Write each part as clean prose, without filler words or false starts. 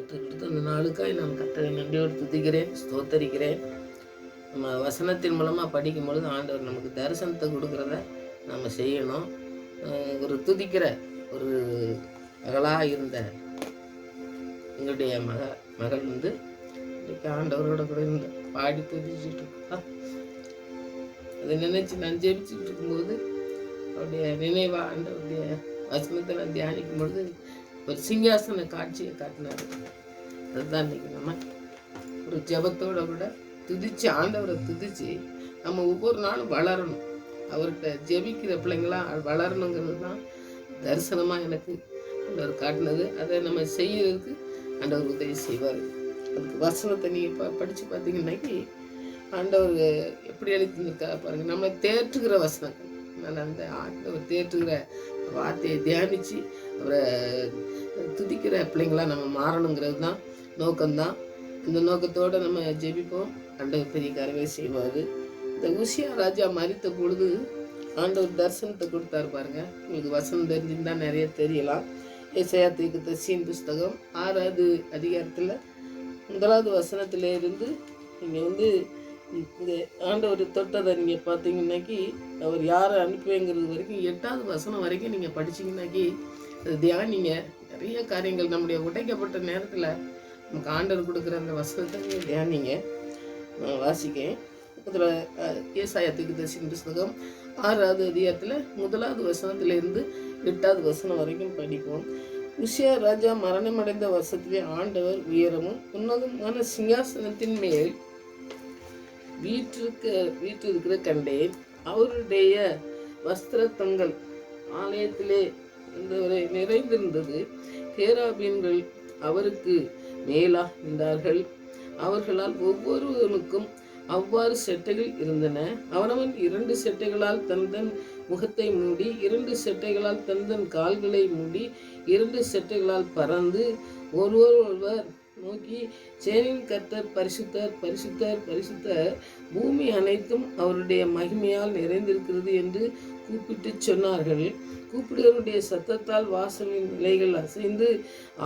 கற்றுக் கொடுத்து அந்த நாளுக்காக நான் கர்த்தரை நன்றியோடு துதிக்கிறேன், ஸ்தோத்தரிக்கிறேன். நம்ம வசனத்தின் மூலமாக படிக்கும் பொழுது ஆண்டவர் நமக்கு தரிசனத்தை கொடுக்குறத நம்ம செய்யணும். ஒரு துதிக்கிற ஒரு மகளாக இருந்த எங்களுடைய மகள் வந்து இன்னைக்கு ஆண்டவரோட கூட இருந்து பாடி துதிச்சுட்டு இருக்கா. அதை நினைச்சு நான் ஜெபிச்சுட்டு இருக்கும்போது அவருடைய நினைவா ஆண்டவருடைய வசனத்தை நான் தியானிக்கும் பொழுது ஒரு சிங்காசன காட்சியை காட்டினார். அதுதான் இன்னைக்கு நம்ம ஒரு ஜெபத்தோட கூட துதிச்சு ஆண்டவரை துதிச்சு நம்ம ஒவ்வொரு நாளும் வளரணும். அவர்கிட்ட ஜெபிக்கிற பிள்ளைங்களாம் வளரணுங்கிறது தான் தரிசனமாக எனக்கு ஆண்டவர் காட்டினது. அதை நம்ம செய்யறதுக்கு ஆண்டவர் உதவி செய்வார். அதுக்கு வசனத்தை நீங்கள் படித்து பார்த்தீங்கன்னாக்கி ஆண்டவர் எப்படி எழுதியிருக்கா பாருங்கள். நம்மளை தேற்றுகிற வசனங்கள். நான் அந்த ஆண்டவர் தேற்றுகிற வார்த்தையை தியானித்து அவரை துதிக்கிற பிள்ளைங்களாம் நம்ம மாறணுங்கிறது தான் நோக்கம்தான். இந்த நோக்கத்தோடு நம்ம ஜெபிப்போம். ஆண்டவர் பெரிய காரியங்களை செய்வார். இந்த உசியா ராஜா மரித்த பொழுது ஆண்டவர் தரிசனத்தை கொடுத்தாரு பாருங்க. உங்களுக்கு வசனம் தெரிஞ்சுன்னு தான் நிறைய தெரியலாம். ஏசாயா தீர்க்கதரிசியின் புஸ்தகம் 6வது அதிகாரத்தில் 1வது வசனத்தில் இருந்து நீங்கள் வந்து இந்த ஆண்டவர் தொட்டதை நீங்கள் பார்த்தீங்கன்னாக்கி அவர் யாரை அனுப்புவேங்கிறது வரைக்கும் 8வது வசனம் வரைக்கும் நீங்கள் படிச்சிங்கன்னாக்கி அது தியானிங்க. நிறைய காரியங்கள் நம்முடைய உடைக்கப்பட்ட நேரத்தில் நமக்கு ஆண்டவர் கொடுக்குற அந்த வசனத்தை நீங்கள் தியானிங்க. நான் வாசிக்கேன். அதில் ஏசாயா தீர்க்கதரிசியின் புஸ்தகம் 6வது அதிகாரத்தில் 1வது வசனத்திலிருந்து 8வது வசனம் வரைக்கும் படிப்போம். உசியா ராஜா மரணமடைந்த வருஷத்திலே ஆண்டவர் உயரமும் உன்னதமான சிங்காசனத்தின் மேல் வீற்றிருக்கிற கண்டேன். அவருடைய வஸ்திரத்தங்கள் ஆலயத்திலே நிறைந்திருந்தது. கேராபீன்கள் அவருக்கு மேலாக நின்றார்கள். அவர்களால் ஒவ்வொருவனுக்கும் அவ்வாறு செட்டைகள் இருந்தன. அவனவன் 2 செட்டைகளால் தன் முகத்தை மூடி, 2 செட்டைகளால் தன் கால்களை மூடி, 2 செட்டைகளால் பறந்து ஒருவர் நோக்கி, சேனையின் கர்த்தர் பரிசுத்தர், பரிசுத்தர், பரிசுத்தர், பூமி அனைத்தும் அவருடைய மகிமையால் நிறைந்திருக்கிறது என்று கூப்பிட்டு சொன்னார்கள். கூப்பிடுவருடைய சத்தத்தால் வாசலின் நிலைகள் அசைந்து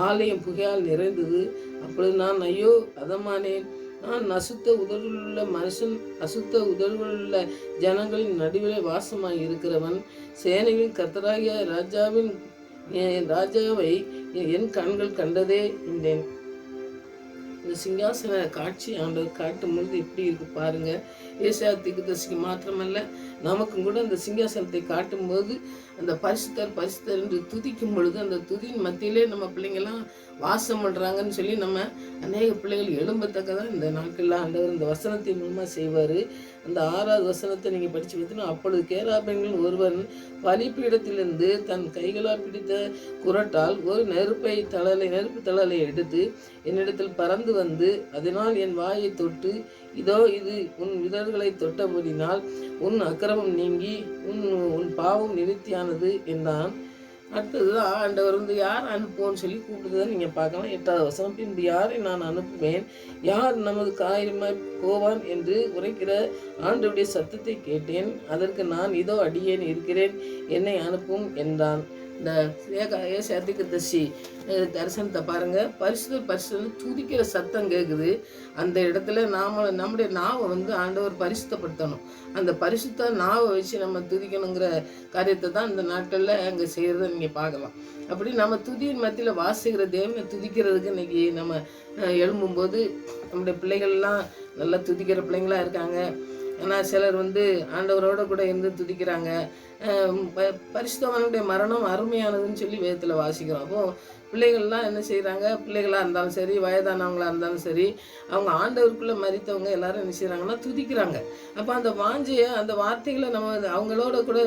ஆலயம் புகையால் நிறைந்தது. அப்பொழுது நான் ஐயோ அதமானேன், நான் அசுத்த உதடுகளுள்ள மனுஷன், அசுத்த உதடுகளுள்ள ஜனங்களின் நடுவிலே வாசமாய் இருக்கிறவன், சேனையின் கர்த்தராகிய ராஜாவை என் கண்கள் கண்டதே என்றேன். இந்த சிங்காசன காட்சி ஆண்டவர் காட்டும் பொழுது எப்படி இருக்கு பாருங்க. ஏசாயா தீர்க்கதரிசிக்கு மாத்திரமல்ல, நமக்கும் கூட அந்த சிங்காசனத்தை காட்டும்போது அந்த பரிசுத்தர் பரிசுத்தர் என்று துதிக்கும் பொழுது அந்த துதியின் மத்தியிலே நம்ம பிள்ளைங்கள்லாம் வாசம் பண்ணுறாங்கன்னு சொல்லி நம்ம அநேக பிள்ளைகள் எழும்பத்தக்கதான் இந்த நாட்களில் ஆண்டவர் இந்த வசனத்தின் மூலமாக செய்வார். அந்த 6வது வசனத்தை நீங்கள் படித்து பார்த்தீங்கன்னா, அப்பொழுது கேராபீன்கள் ஒருவன் பலிப்பீடத்திலிருந்து தன் கைகளால் பிடித்த குரட்டால் ஒரு நெருப்பு தழலை எடுத்து என்னிடத்தில் பறந்து வந்து அதனால் என் வாயை தொட்டு, இதோ இது உன் விதர்களை தொட்டபடினால் உன் அக்கிரமம் நீங்கி உன் பாவம் நிவர்த்தியானது என்றான். அடுத்ததுதான் ஆண்டவர் வந்து யார் அனுப்புவோன்னு சொல்லி கூப்பிடுறதை நீங்கள் பார்க்கலாம். 8வது வசனம், பின்பு யாரை நான் அனுப்புவேன், யார் நமது காரியமாய் போவான் என்று உரைக்கிற ஆண்டவருடைய சத்தத்தை கேட்டேன். அதற்கு நான் இதோ அடியேன் இருக்கிறேன், என்னை அனுப்பும் என்றான். இந்த ஏசாயா தீர்க்கதரிசி தரிசனத்தை பாருங்கள். பரிசுத்தர் துதிக்கிற சத்தம் கேட்குது. அந்த இடத்துல நம்முடைய நாவை வந்து ஆண்டவர் பரிசுத்தப்படுத்தணும். அந்த பரிசுத்த நாவை வச்சு நம்ம துதிக்கணுங்கிற காரியத்தை தான் இந்த நாட்களில் அங்கே செய்கிறத நீங்கள் பார்க்கலாம். அப்படி நம்ம துதியின் மத்தியில் வாசிக்கிற தேவனை துதிக்கிறதுக்கு இன்றைக்கி நம்ம எழும்பும்போது நம்முடைய பிள்ளைகள்லாம் நல்லா துதிக்கிற பிள்ளைங்களாக இருக்காங்க. ஆனால் சிலர் வந்து ஆண்டவரோடு கூட இருந்து துதிக்கிறாங்க. பரிசுத்தவானுடைய மரணம் அருமையானதுன்னு சொல்லி வேதத்தில் வாசிக்கிறோம். அப்போது பிள்ளைகள்லாம் என்ன செய்கிறாங்க, பிள்ளைகளாக இருந்தாலும் சரி, வயதானவங்களாக இருந்தாலும் சரி, அவங்க ஆண்டவருக்குள்ளே மரித்தவங்க எல்லாரும் என்ன செய்கிறாங்கன்னா துதிக்கிறாங்க. அப்போ அந்த வாஞ்சையை, அந்த வார்த்தைகளை நம்ம அவங்களோட கூட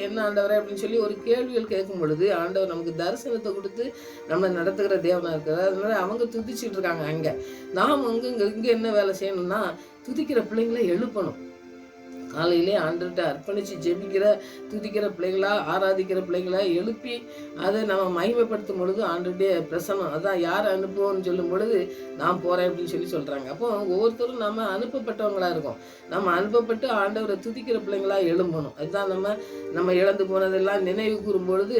என்ன ஆண்டவரே அப்படின்னு சொல்லி ஒரு கேள்விகள் கேட்கும் பொழுது ஆண்டவர் நமக்கு தரிசனத்தை கொடுத்து நம்ம நடத்துகிற தேவனாக இருக்கிறார். அதனால அவங்க துதிச்சிட்டு இருக்காங்க. அங்கே நாம் இங்கே என்ன வேலை செய்யணும்னா துதிக்கிற பிள்ளைங்களை எழுப்பணும். காலையிலே ஆண்டவர்கிட்ட அர்ப்பணித்து ஜெபிக்கிற துதிக்கிற பிள்ளைகளா, ஆராதிக்கிற பிள்ளைகளா எழுப்பி அதை நம்ம மகிமைப்படுத்தும் பொழுது ஆண்டவருடைய பிரசனம், அதான் யார் அனுப்புவோம்னு சொல்லும் பொழுது நான் போகிறேன் அப்படின்னு சொல்கிறாங்க. அப்போ ஒவ்வொருத்தரும் நம்ம அனுப்பப்பட்டவங்களாக இருக்கோம். நம்ம அனுப்பப்பட்டு ஆண்டவரை துதிக்கிற பிள்ளைங்களா எழும்பணும். அதுதான் நம்ம இழந்து போனதெல்லாம் நினைவு கூறும் பொழுது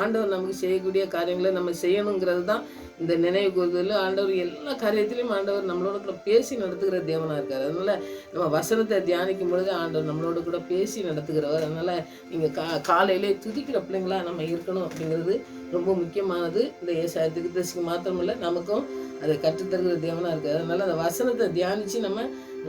ஆண்டவர் நமக்கு செய்யக்கூடிய காரியங்களை நம்ம செய்யணுங்கிறது தான் இந்த நினைவு கூறுதல் ஆண்டவர் எல்லா காரியத்திலையும் ஆண்டவர் நம்மளோட கூட பேசி நடத்துகிற தேவனாக இருக்கார். அதனால் நம்ம வசனத்தை தியானிக்கும் பொழுது ஆண்டவர் நம்மளோட கூட பேசி நடத்துகிறவர். அதனால் நீங்கள் காலையிலே துதிக்கிற பிள்ளைங்களா நம்ம இருக்கணும் அப்படிங்கிறது ரொம்ப முக்கியமானது. இந்த ஏசாயா தீர்க்கதரிசிக்கு மாத்திரமில்லை, நமக்கும் அதை கற்றுத்தருகிற தேவனாக இருக்கார். அதனால் அந்த வசனத்தை தியானித்து நம்ம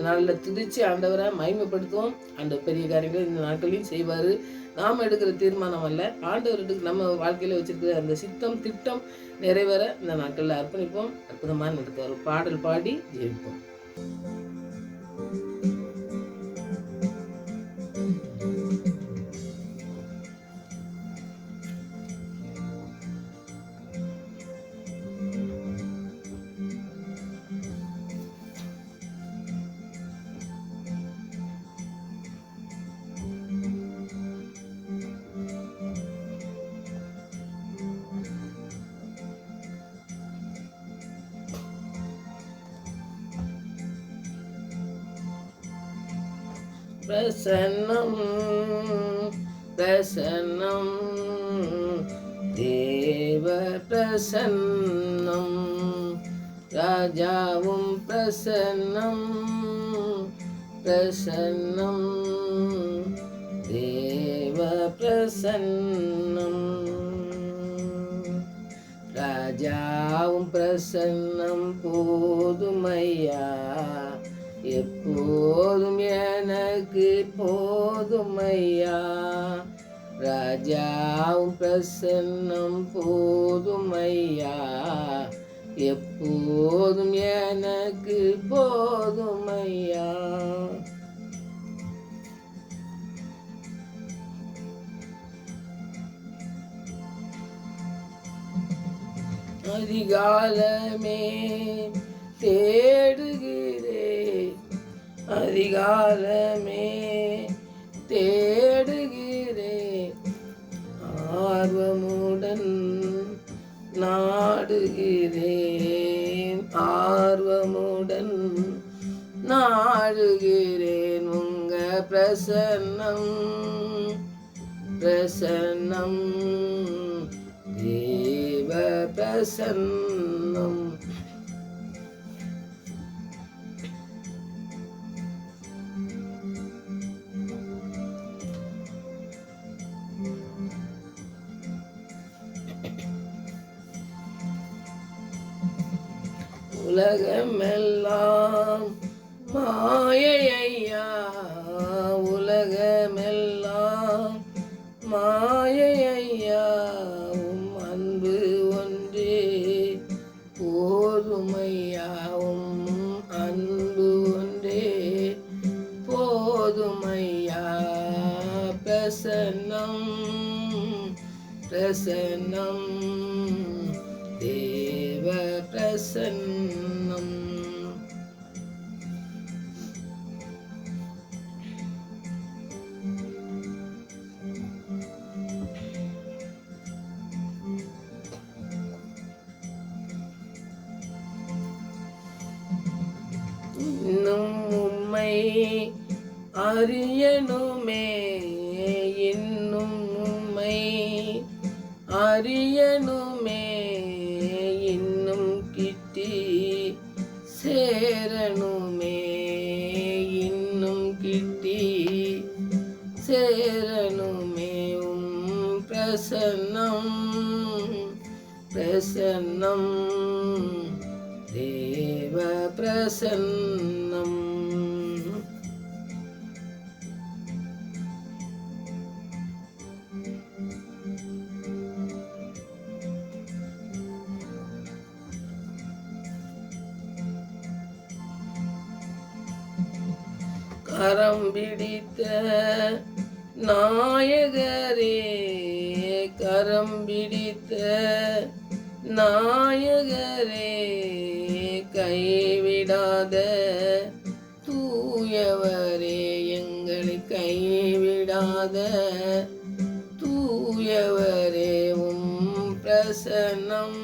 நாளில் துதித்து ஆண்டவரை மகிமைப்படுத்துவோம். ஆண்டவர் பெரிய காரியங்கள் இந்த நாட்களையும் செய்வார். நாம் எடுக்கிற தீர்மானம் அல்ல, ஆண்டவருக்கு நம்ம வாழ்க்கையில் வச்சுருக்கிற அந்த சித்தம் திட்டம் நிறைவேற இந்த நாட்களில் அர்ப்பணிப்போம். அற்புதமாக நடத்துவார். பாடல் பாடி ஜெயிப்போம். பிரசன்னம் பிரசன்னம் தேவ பிரசன்னம் ராஜாவும் பிரசன்னம் பிரசன்னம் தேவ பிரசன்னம் ராஜாவும் பிரசன்னம் போதுமையா எப்போதும் எனக்கு போதுமையா ராஜாவும் பிரசன்னம் போதுமையா எப்போதும் எனக்கு போதுமையா அதிகாலமே தேடுகிறேன் அதிகாலமே தேடுகிறேன் ஆர்வமுடன் நாடுகிறேன் ஆர்வமுடன் நாடுகிறேன் உங்க பிரசன்னம் பிரசன்னம் தேவ பிரசன்னம் உலகமெல்லாம் மாயையா உலகமெல்லாம் மாயையா உம் அன்பு ஒன்றே போதுமையா உம் அன்பு ஒன்றே போதுமையா பிரசன்னம் பிரசன்னம் தேவ பிரசன்னம் இன்னும் உம்மை அறியணுமே இன்னும் உம்மை அறியணுமே இன்னும் கிட்டி சேரணுமே இன்னும் கிட்டி சேரணுமே பிரசன்னம் பிரசன்னம் தேவ பிரசன்னம் கரம் பிடித்த நாயகரே கரம் பிடித்த நாயகரே கைவிடாத தூயவரே எங்களை கைவிடாத தூயவரே பிரசன்னம்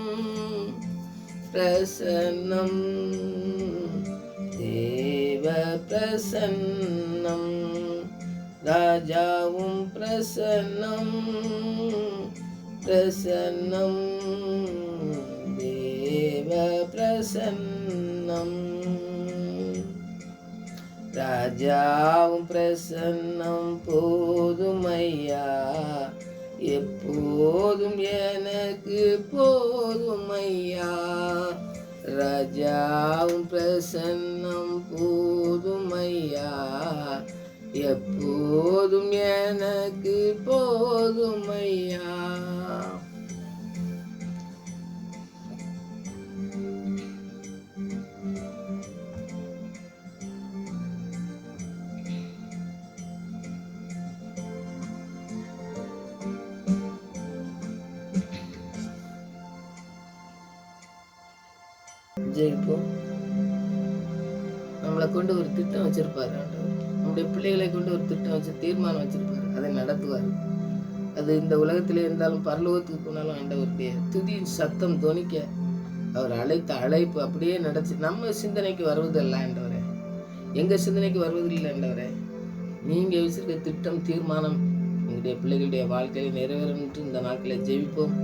பிரசன்னம் தேவ பிரசன்னம் ராஜாவும் பிரசன்னம் பிரசன்னம் தேவ பிரசன்னம், ராஜாவும் பிரசன்னம் போதுமையா, எப்போதும் எனக்கு போதுமையா. ராஜாவும் பிரசன்னம் போதுமையா, எப்போதும் எனக்கு போதுமையா. ஜெயிப்போம். நம்மளை கொண்டு ஒரு திட்டம் வச்சிருப்பாரு ஆண்டவர். நம்முடைய பிள்ளைகளை கொண்டு ஒரு திட்டம் வச்சு தீர்மானம் வச்சிருப்பாரு, அதை நடத்துவார். அது இந்த உலகத்திலே இருந்தாலும் பரலோகத்துக்கு போனாலும் ஆண்டவருடைய துதியின் சத்தம் தொனிக்க அவர் அழைத்த அழைப்பு அப்படியே நடத்தி நம்ம சிந்தனைக்கு வருவதில்லை ஆண்டவரே, எங்க சிந்தனைக்கு வருவதில்லை ஆண்டவரே. நீங்க வச்சிருக்க திட்டம் தீர்மானம் எங்களுடைய பிள்ளைகளுடைய வாழ்க்கையை நிறைவேறும். இந்த நாட்களை ஜெயிப்போம்.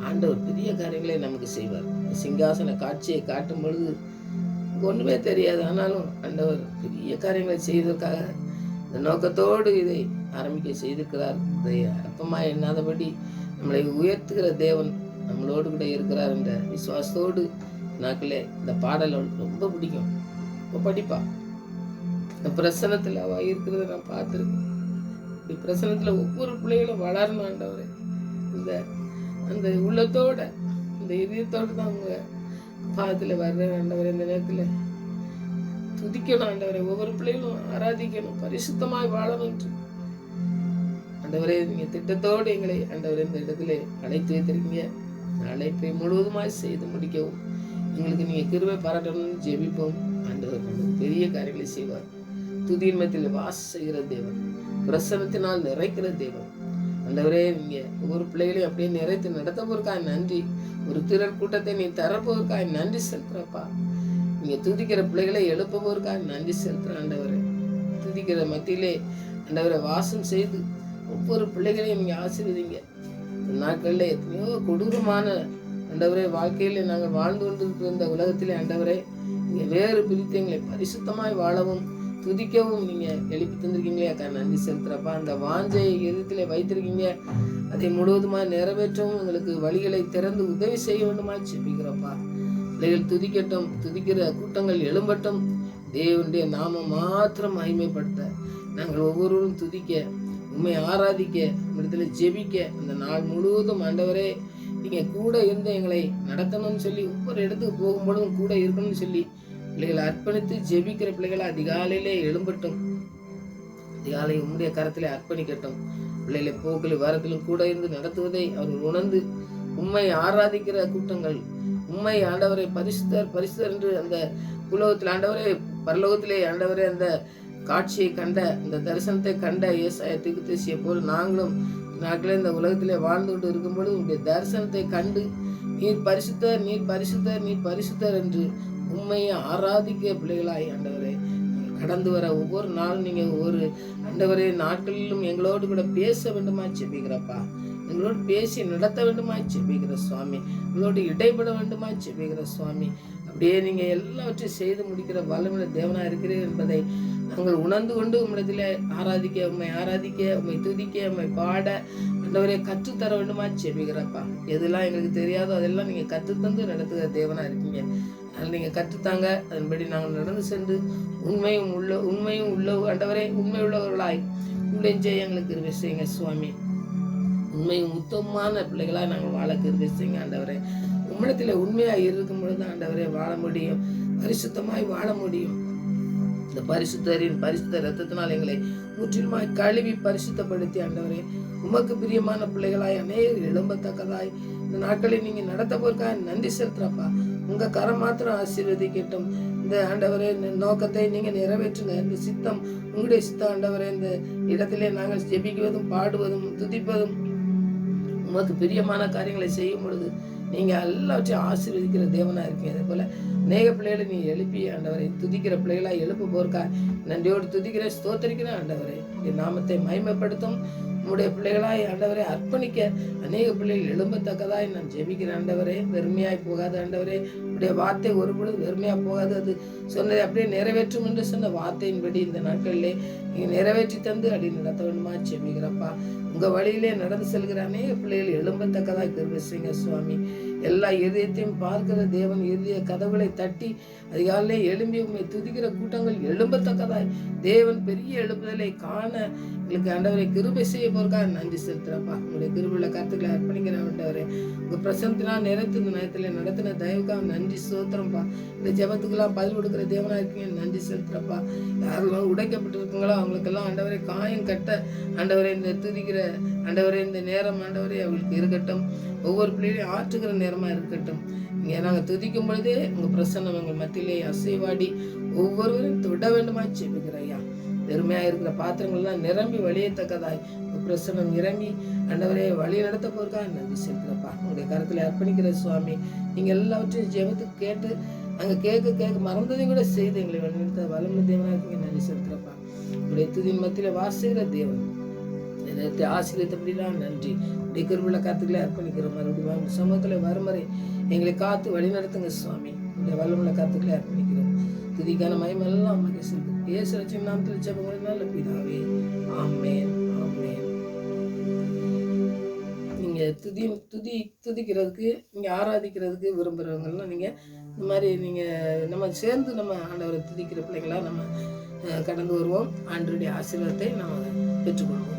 ஆண்டவர் பெரிய காரியங்களை நமக்கு செய்வார். சிங்காசன காட்சியை காட்டும் பொழுது ஒன்றுமே தெரியாது, ஆனாலும் ஆண்டவர் பெரிய காரியங்களை செய்வதற்காக இந்த நோக்கத்தோடு இதை ஆரம்பிக்க செய்திருக்கிறார். இதை அற்பமாக எண்ணாதபடி நம்மளை உயர்த்துகிற தேவன் நம்மளோடு கூட இருக்கிறார் என்ற விசுவாசத்தோடு நாட்களே இந்த பாடல் அவளுக்கு ரொம்ப பிடிக்கும், ரொம்ப படிப்பா. இந்த பிரசனத்தில் அவள் இருக்கிறத நான் பார்த்துருக்கேன். இந்த பிரசனத்தில் ஒவ்வொரு பிள்ளைகளும் வளரணும் ஆண்டவரே. இந்த அந்த உள்ளத்தோட இந்த இதயத்தோடு தான் அவங்க பாதத்தில் வர்ற ஆண்டவரை இந்த நேரத்தில் துதிக்கணும் ஆண்டவரை. ஒவ்வொரு பிள்ளைகளும் ஆராதிக்கணும், பரிசுத்தமாய் வாழணும் ஆண்டவரே. நீங்க திட்டத்தோடு எங்களை ஆண்டவரை இந்த இடத்துல அழைத்து வைத்திருக்கீங்க. அழைப்பை முழுவதுமாய் செய்து முடிக்கவும் எங்களுக்கு நீங்க கிருபை பாராட்டணும்னு ஜெபிப்போம். ஆண்டவர் பெரிய காரியங்களை செய்வார். துதியின் மத்தியில் வாச செய்கிற தேவன், பிரசனத்தினால் நிறைக்கிற தேவன் ஆண்டவரே. நீங்க ஒவ்வொரு பிள்ளைகளையும் அப்படியே நிறைத்து நடத்தப்போருக்காய் நன்றி. ஒரு திரள் கூட்டத்தை நீ தரப்போருக்காய் நன்றி செலுத்துறப்பா. நீங்க துதிக்கிற பிள்ளைகளை எழுப்பவோருக்காய் நன்றி செலுத்துற ஆண்டவரே. துதிக்கிற மத்தியிலே ஆண்டவரை வாசம் செய்து ஒவ்வொரு பிள்ளைகளையும் நீங்க ஆசீர்வதிங்க. நாட்களில் எத்தனையோ கொடூரமான ஆண்டவரே வாழ்க்கையில நாங்கள் வாழ்ந்து கொண்டிருக்கிற இந்த உலகத்திலே ஆண்டவரே நீங்க வேறு பிரித்து எங்களை பரிசுத்தமாய் வாழவும் துதிக்கவும் நீங்க எழுப்பி தந்திருக்கீங்களே அக்கா, நன்றி செலுத்துறப்பா. அந்த வாஞ்சையை எதிர்த்துல வைத்திருக்கீங்க, அதை முழுவதுமாய் நிறைவேற்றவும் எங்களுக்கு வழிகளை திறந்து உதவி செய்ய வேண்டுமா செபிக்கிறப்பா. பிள்ளைகள் துதிக்கட்டும், துதிக்கிற கூட்டங்கள் எழும்பட்டும். தேவனுடைய நாம மாத்திரம் மகிமைப்படுத்த நாங்கள் ஒவ்வொருவரும் துதிக்க, உண்மை ஆராதிக்க, இடத்துல ஜெபிக்க அந்த நாள் முழுவதும் ஆண்டவரே நீங்க கூட இருந்து எங்களை நடத்தணும்னு சொல்லி ஒவ்வொரு இடத்துக்கு போகும்போதும் கூட இருக்கணும்னு சொல்லி பிள்ளைகளை அர்ப்பணித்து ஜெபிக்கிற பிள்ளைகளை அதிகாலையிலே எழும்பட்டும். அதிகாலை உம்முடைய கரத்திலே அர்ப்பணிக்கட்டும். பிள்ளைகளை போக்கிலும் வாரத்திலும் கூட இருந்து நடத்துவதை அவர்கள் உணர்ந்து உண்மை ஆராதிக்கிற கூட்டங்கள், உண்மை ஆண்டவரை பரிசுத்தர் பரிசுத்தர் என்று அந்த உலகத்தில் ஆண்டவரே பரலோகத்திலே ஆண்டவரே அந்த காட்சியை கண்ட, அந்த தரிசனத்தை கண்ட ஏசாயா தீர்க்கதரிசியை போல் நாங்களும் நாட்களே இந்த உலகத்திலே வாழ்ந்து கொண்டு இருக்கும்போது உங்களுடைய தரிசனத்தை கண்டு நீர் பரிசுத்தர், நீர் பரிசுத்தர், நீர் பரிசுத்தர் என்று உண்மையை ஆராதிக்க பிள்ளைகளாய் ஆண்டவரே கடந்து வர ஒவ்வொரு நாளும் நீங்க ஒவ்வொரு ஆண்டவரே நாட்களிலும் எங்களோடு கூட பேச வேண்டுமா செபிக்கிறப்பா. எங்களோடு பேசி நடத்த வேண்டுமா செபிக்கிற சுவாமி. எங்களோடு இடைப்பட வேண்டுமா செபிக்கிற சுவாமி. அப்படியே நீங்க எல்லாவற்றையும் செய்து முடிக்கிற வல்லமையுள்ள தேவனா இருக்கிறீர்கள் என்பதை நாங்கள் உணர்ந்து கொண்டு உம்மிடத்திலே ஆராதிக்க, உம்மை துதிக்க, உம்மை பாட ஆண்டவரே கற்றுத்தர வேண்டுமா செபிக்கிறப்பா. எதெல்லாம் எங்களுக்கு தெரியாதோ அதெல்லாம் நீங்க கற்றுத்தந்து நடத்துகிற தேவனா இருக்கீங்க. அதனால் நீங்க கற்றுத்தாங்க. அதன்படி நாங்கள் நடந்து சென்று உண்மையும் உள்ள ஆண்டவரே உண்மை உள்ளவர்களாய் உள்ளெஞ்சே எங்களுக்கு கிருபை செய்யுங்க சுவாமி. உண்மையும் உத்தமமான பிள்ளைகளாய் நாங்கள் வாழ கிருபை செய்யுங்க ஆண்டவரே. உம்மிடத்தில் உண்மையாக இருக்கும் பொழுது ஆண்டவரே வாழ முடியும், பரிசுத்தமாய் வாழ முடியும். இந்த பரிசுத்தரின் பரிசுத்த ரத்தத்தினால் எங்களை முற்றிலுமாய் கழுவி பரிசுத்தப்படுத்தி ஆண்டவரே உமக்கு பிரியமான பிள்ளைகளாய் அநேகர் எழும்பத்தக்கதாய் இந்த நாட்களை நீங்க நடத்த போறக்காய் நன்றி செலுத்துறப்பா. உங்க கரம் மாத்திரம் ஆசீர்வதிக்கட்டும். இந்த ஆண்டவரே இந்த நோக்கத்தை நீங்க நிறைவேற்றுங்க. இந்த சித்தம் உங்களுடைய சித்தம் ஆண்டவரே. இந்த இடத்திலே நாங்கள் ஜெபிக்குவதும் பாடுவதும் துதிப்பதும் உமக்கு பிரியமான காரியங்களை செய்யும் பொழுது நீங்க எல்லாவற்றையும் ஆசீர்வதிக்கிற தேவனா இருக்கீங்க. அதே போல அநேக பிள்ளைகளை நீ எழுப்பி ஆண்டவரை துதிக்கிற பிள்ளைகளா எழுப்ப போர்க்கா நன்றியோடு துதிக்கிற ஸ்தோத்தரிக்கிற ஆண்டவரை என் நாமத்தை மகிமைப்படுத்தும் உங்களுடைய பிள்ளைகளாய் ஆண்டவரை அர்ப்பணிக்க அநேக பிள்ளைகள் எழும்பத்தக்கதாய் நான் ஜெபிக்கிற ஆண்டவரே. வெறுமையாய் போகாத ஆண்டவரே. உடைய வார்த்தை ஒரு பொழுது வெறுமையாக போகாது. அது சொன்னதை அப்படியே நிறைவேற்றும் என்று சொன்ன வார்த்தையின்படி இந்த நாட்களிலே நீங்கள் நிறைவேற்றி தந்து அடி நடத்த வேண்டுமா செபிக்கிறப்பா. உங்கள் வழியிலே நடந்து செல்கிற அநேக பிள்ளைகள் எழும்பத்தக்கதாக கிருபை செய்யுங்க சுவாமி. எல்லா இதயத்தையும் பார்க்கிற தேவன் இறுதிய கதவுகளை தட்டி அதிகாலையிலே எழும்பி உண்மை துதிக்கிற கூட்டங்கள் எழும்பத்தக்கதாய் தேவன் பெரிய எழுப்புதலை காண எங்களுக்கு ஆண்டவரை கிருபை செய்ய போறதுக்காக நன்றி செலுத்துறப்பா. உங்களுடைய கிருபையுள்ள கருத்துக்களை அர்ப்பணிக்கிற ஆண்டவரே, உங்கள் பிரசனத்தினால் நிறைத்து இந்த நேரத்தில் நடத்தின தயவுக்காக நன்றி சோத்திரம்ப்பா. இந்த ஜெபத்துக்கெல்லாம் பதில் கொடுக்குற தேவனா இருக்கீங்க, நன்றி செலுத்துறப்பா. யாரெல்லாம் உடைக்கப்பட்டிருக்குங்களோ அவங்களுக்கெல்லாம் ஆண்டவரை காயம் கட்ட ஆண்டவரை இந்த துதிக்கிற ஆண்டவரே இந்த நேரம் ஆண்டவரே அவங்களுக்கு இருக்கட்டும். ஒவ்வொரு பிள்ளைகளையும் ஆற்றுகிற நேரமா இருக்கட்டும். இங்கே நாங்கள் துதிக்கும் பொழுதே உங்கள் பிரசன்னம் எங்கள் மத்தியிலே அசைவாடி ஒவ்வொருவரும் தொட வேண்டுமா செபிக்கிற ஐயா. பெருமையாக இருக்கிற பாத்திரங்கள்லாம் நிரம்பி வழியத்தக்கதாய் உங்கள் பிரசன்னம் இறங்கி ஆண்டவரே வழி நடத்த போறதுக்கா நன்றி செலுத்துறப்பா. உங்களுடைய கருத்தில் அர்ப்பணிக்கிற சுவாமி. நீங்கள் எல்லாவற்றையும் ஜெபத்துக்கு கேட்டு அங்கே கேட்க மறந்ததையும் கூட செய்து எங்களை வழிநடத்த வளர்ந்த தேவனாக இருக்கீங்க, நன்றி செலுத்துறப்பா. உங்களுடைய துதியின் மத்தியில் வாசிக்கிற தேவன் நேரத்தை ஆசீர்வதித்தபடிதான் நன்றி. உடைய கிருபையுள்ள கருத்துக்களை அர்ப்பணிக்கிறோம். மறுபடியும் சமூகத்தில் வருமுறை எங்களை காத்து வழி நடத்துங்க சுவாமி. உடைய வல்லமுள்ள கருத்துக்களை அர்ப்பணிக்கிறோம். துதிக்கான மகிமெல்லாம் மகேசன் இயேசு ரட்சகர் நாமத்தில் ஜெபங்கள் நல்ல பிதாவே, ஆமென் ஆமென். நீங்கள் துதிக்கிறதுக்கு நீங்கள் ஆராதிக்கிறதுக்கு விரும்புகிறவங்கலாம் நீங்கள் இந்த மாதிரி நீங்கள் நம்ம சேர்ந்து நம்ம ஆண்டவரை துதிக்கிற பிள்ளைங்களா நம்ம கடந்து வருவோம். ஆண்டவருடைய ஆசீர்வாதத்தை நம்ம பெற்றுக்கொள்வோம்.